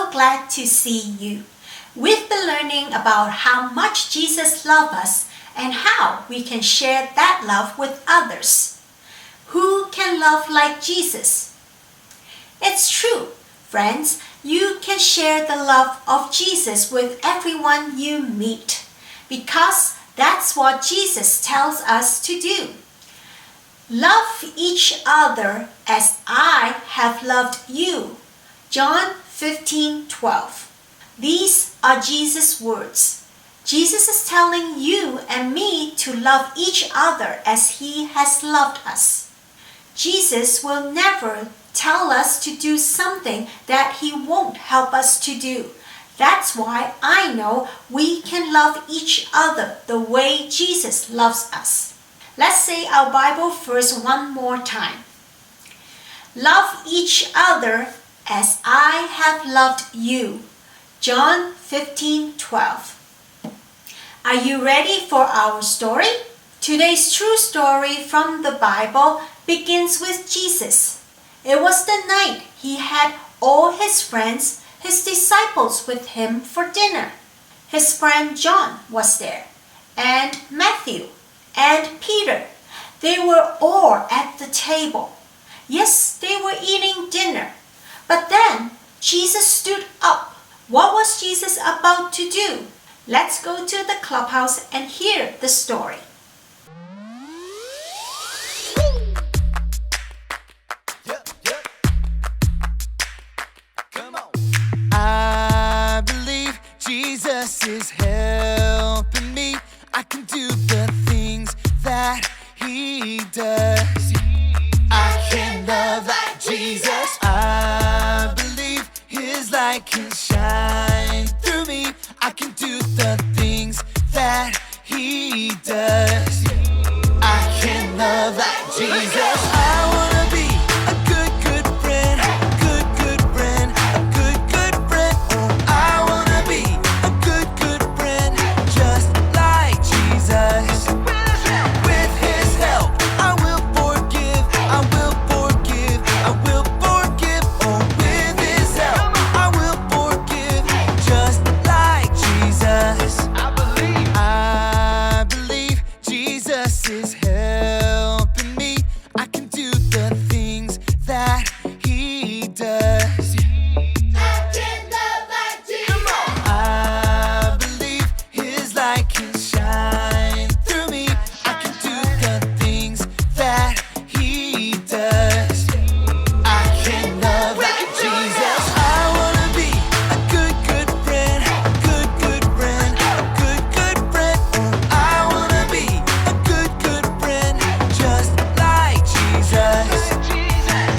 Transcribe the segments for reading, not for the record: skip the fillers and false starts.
so glad to see you. We've been learning about how much Jesus loves us and how we can share that love with others. Who can love like Jesus? It's true, friends, you can share the love of Jesus with everyone you meet because that's what Jesus tells us to do. Love each other as I have loved you. John 15:12. These are Jesus' words. Jesus is telling you and me to love each other as He has loved us. Jesus will never tell us to do something that He won't help us to do. That's why I know we can love each other the way Jesus loves us. Let's say our Bible verse one more time. Love each other as I have loved you. John 15:12. Are you ready for our story? Today's true story from the Bible begins with Jesus. It was the night He had all His friends, His disciples with Him for dinner. His friend John was there, and Matthew, and Peter. They were all at the table. Yes, they were eating dinner. But then Jesus stood up. What was Jesus about to do? Let's go to the clubhouse and hear the story. I believe Jesus is helping me. I can do the things that He does. I can love like Jesus. I believe His light can shine through me. I can do the things that He does. I can love like Jesus. I wanna be a good, good friend. Good, good friend. A good, good friend. Oh, I wanna be a good, good friend. Just like Jesus. With His help, I will forgive. I will forgive. I will forgive. Oh, with His help, I will forgive. Just like Jesus. I believe Jesus is helping me. I can do the things that He does. I can love like Jesus. I believe His light can shine through me. I can do the things that He does. I can love like Jesus. I wanna be a good, good friend. A good, good friend. A good, good friend. Oh, I wanna be a good, good friend. Just like Jesus.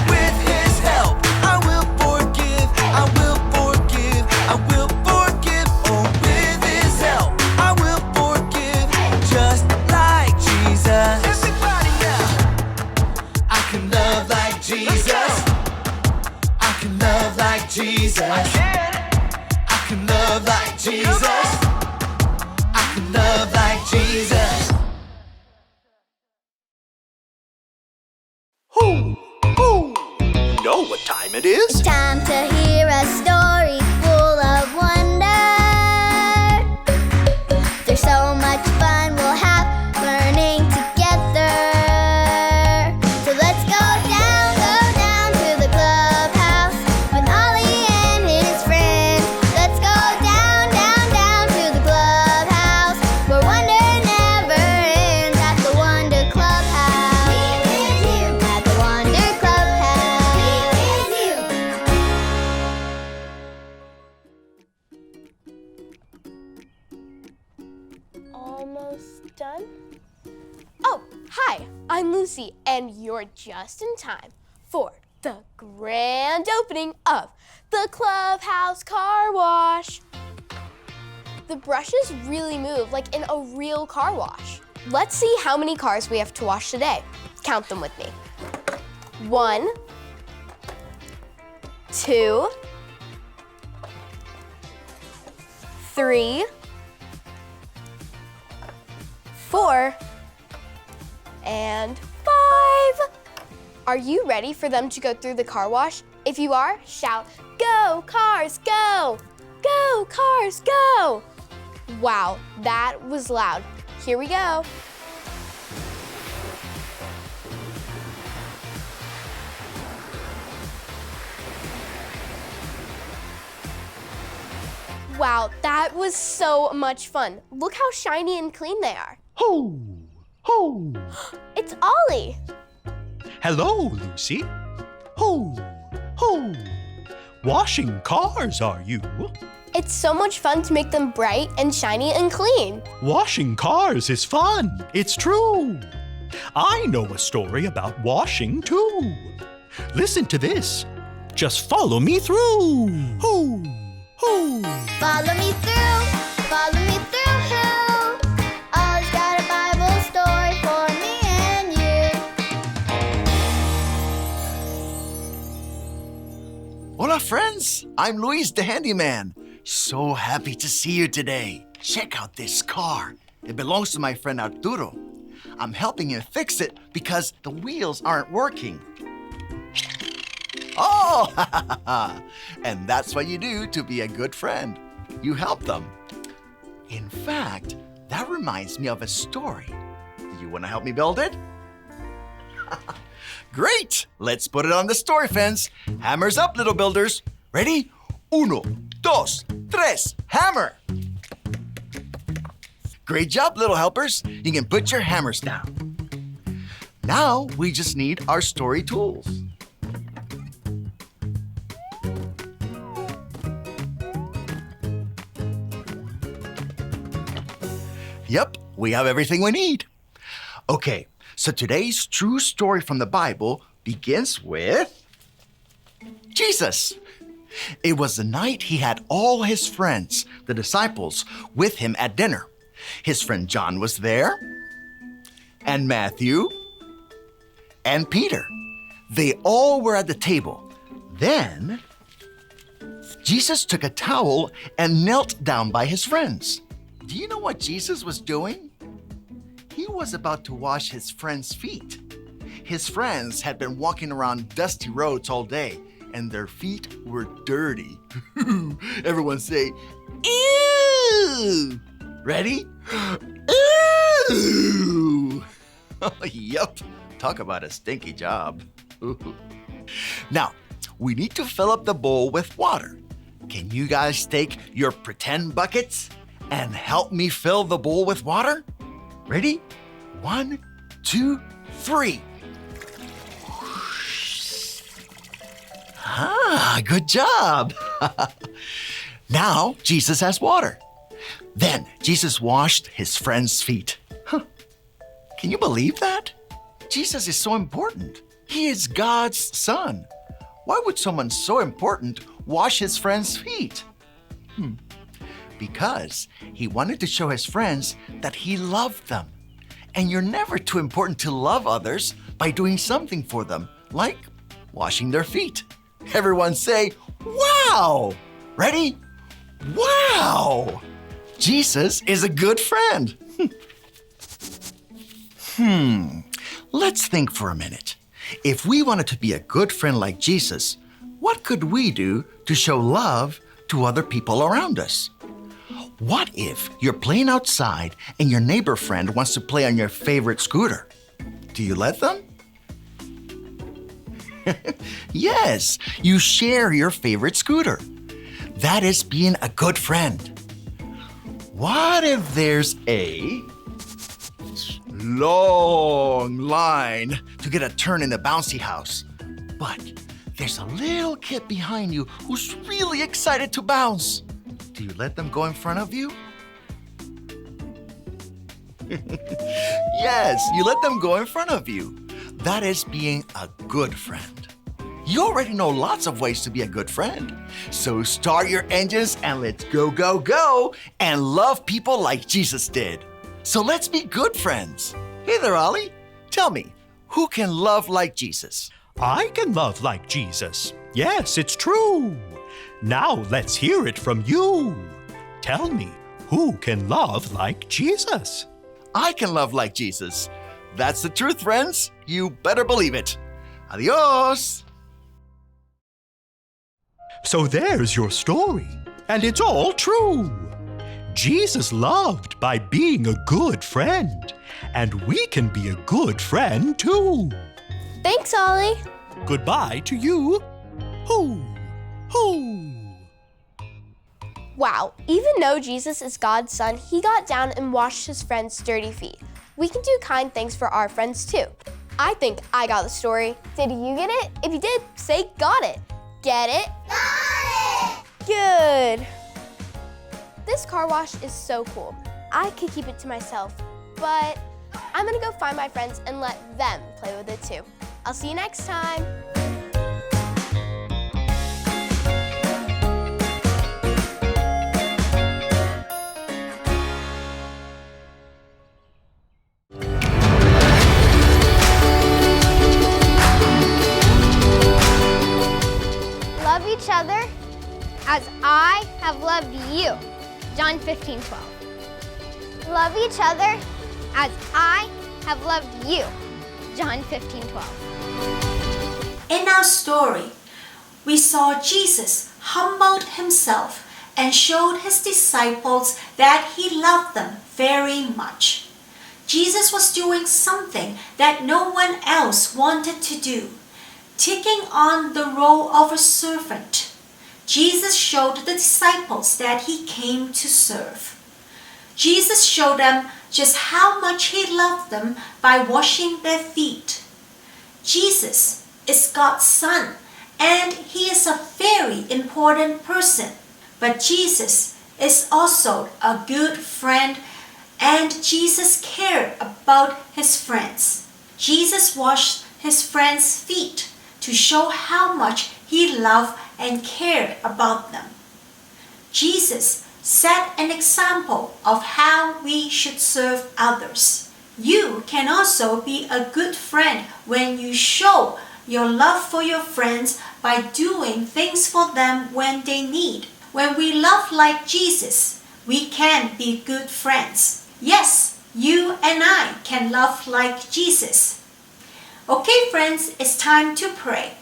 With His help, I will forgive. I will forgive. I will forgive. Oh, with His help, I will forgive. Just like Jesus. Everybody now. I can love like Jesus. I can love like Jesus. I can love like Jesus. I can love like Jesus. You know what time it is? It's time to hear a story full of wonder. There's so much fun we'll have learning together. So let's go down to the clubhouse with Ollie and his friends. Let's go down to the clubhouse where wonder never ends at the Wonder Clubhouse. At the Wonder Clubhouse. Almost done? Oh, hi, I'm Lucy, and you're just in time for the grand opening of the Clubhouse Car Wash. The brushes really move like in a real car wash. Let's see how many cars we have to wash today. Count them with me. 1, 2, 3, 4, and 5. Are you ready for them to go through the car wash If you are, shout, "Go, cars, go! Go, cars, go!" Wow, that was loud. Here we go. Wow, that was so much fun. Look how shiny and clean they are. Ho! Ho! It's Ollie. Hello, Lucy. Ho! Ho! Washing cars, are you? It's so much fun to make them bright and shiny and clean. Washing cars is fun. It's true. I know a story about washing too. Listen to this. Just follow me through. Ho! Ho! Follow me through, follow me through. Ollie's got a Bible story for me and you. Hola, friends. I'm Luis the handyman. So happy to see you today. Check out this car. It belongs to my friend Arturo. I'm helping him fix it because the wheels aren't working. Oh, and that's what you do to be a good friend. You help them. In fact, that reminds me of a story. Do you want to help me build it? Great! Let's put it on the story fence. Hammers up, little builders. Ready? Uno, dos, tres, hammer! Great job, little helpers. You can put your hammers down. Now we just need our story tools. Yep, we have everything we need. Okay, so today's true story from the Bible begins with Jesus. It was the night he had all his friends, the disciples, with him at dinner. His friend John was there, and Matthew, and Peter. They all were at the table. Then, Jesus took a towel and knelt down by his friends. Do you know what Jesus was doing? He was about to wash his friends' feet. His friends had been walking around dusty roads all day, and their feet were dirty. Everyone say, "Ew!" Ready? Ew! Yup, talk about a stinky job. Now, we need to fill up the bowl with water. Can you guys take your pretend buckets and help me fill the bowl with water? Ready? 1, 2, 3. Ah, good job. Now Jesus has water. Then Jesus washed his friends' feet. Huh. Can you believe that? Jesus is so important. He is God's son. Why would someone so important wash his friends' feet? Because he wanted to show his friends that he loved them. And you're never too important to love others by doing something for them, like washing their feet. Everyone say, "Wow!" Ready? Wow! Jesus is a good friend. Let's think for a minute. If we wanted to be a good friend like Jesus, what could we do to show love to other people around us? What if you're playing outside and your neighbor friend wants to play on your favorite scooter? Do you let them? Yes, you share your favorite scooter. That is being a good friend. What if there's a long line to get a turn in the bouncy house, but there's a little kid behind you who's really excited to bounce? Do you let them go in front of you? Yes, you let them go in front of you. That is being a good friend. You already know lots of ways to be a good friend. So start your engines and let's go, go, go and love people like Jesus did. So let's be good friends. Hey there, Ollie. Tell me, who can love like Jesus? I can love like Jesus. Yes, it's true. Now let's hear it from you. Tell me, who can love like Jesus? I can love like Jesus. That's the truth, friends. You better believe it. Adios. So there's your story, and it's all true. Jesus loved by being a good friend, and we can be a good friend too. Thanks, Ollie. Goodbye to you. Hoo, hoo. Wow, even though Jesus is God's son, he got down and washed his friends' dirty feet. We can do kind things for our friends too. I think I got the story. Did you get it? If you did, say got it. Get it? Got it! Good. This car wash is so cool. I could keep it to myself, but I'm gonna go find my friends and let them play with it too. I'll see you next time. Love each other as I have loved you. John 15:12. Love each other as I have loved you. John 15:12. In our story, we saw Jesus humbled himself and showed his disciples that he loved them very much. Jesus was doing something that no one else wanted to do, taking on the role of a servant. Jesus showed the disciples that he came to serve. Jesus showed them just how much he loved them by washing their feet. Jesus is God's son, and he is a very important person. But Jesus is also a good friend, and Jesus cared about his friends. Jesus washed his friends' feet to show how much he loved and cared about them. Jesus set an example of how we should serve others. You can also be a good friend when you show your love for your friends by doing things for them when they need. When we love like Jesus, we can be good friends. Yes, you and I can love like Jesus. Okay, friends, it's time to pray.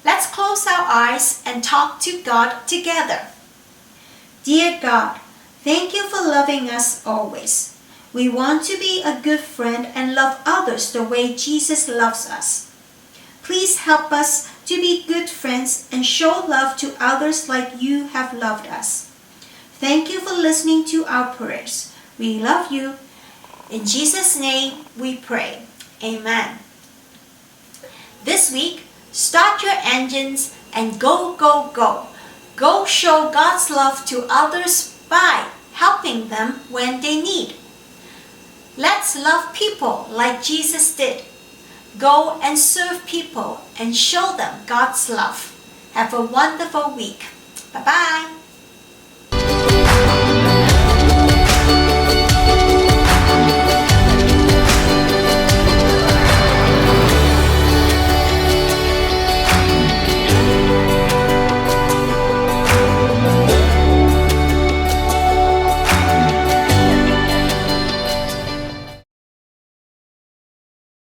Let's close our eyes and talk to God together. Dear God, thank you for loving us always. We want to be a good friend and love others the way Jesus loves us. Please help us to be good friends and show love to others like you have loved us. Thank you for listening to our prayers. We love you. In Jesus' name we pray. Amen. This week, start your engines and go, go, go. Go show God's love to others by helping them when they need. Let's love people like Jesus did. Go and serve people and show them God's love. Have a wonderful week. Bye-bye.